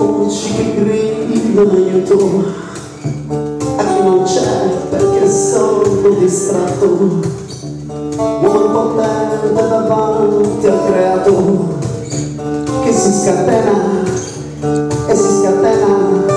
voci che gridano aiuto a chi non c'è perché sono distratto. Un potere davanti al creato che si scatena e si scatena.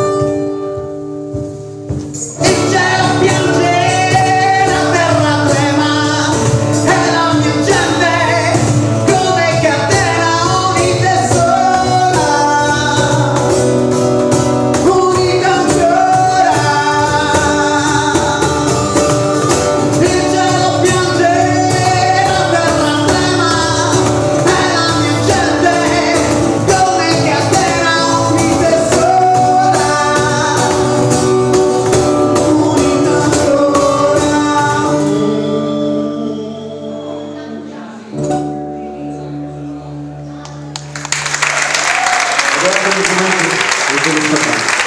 Grazie,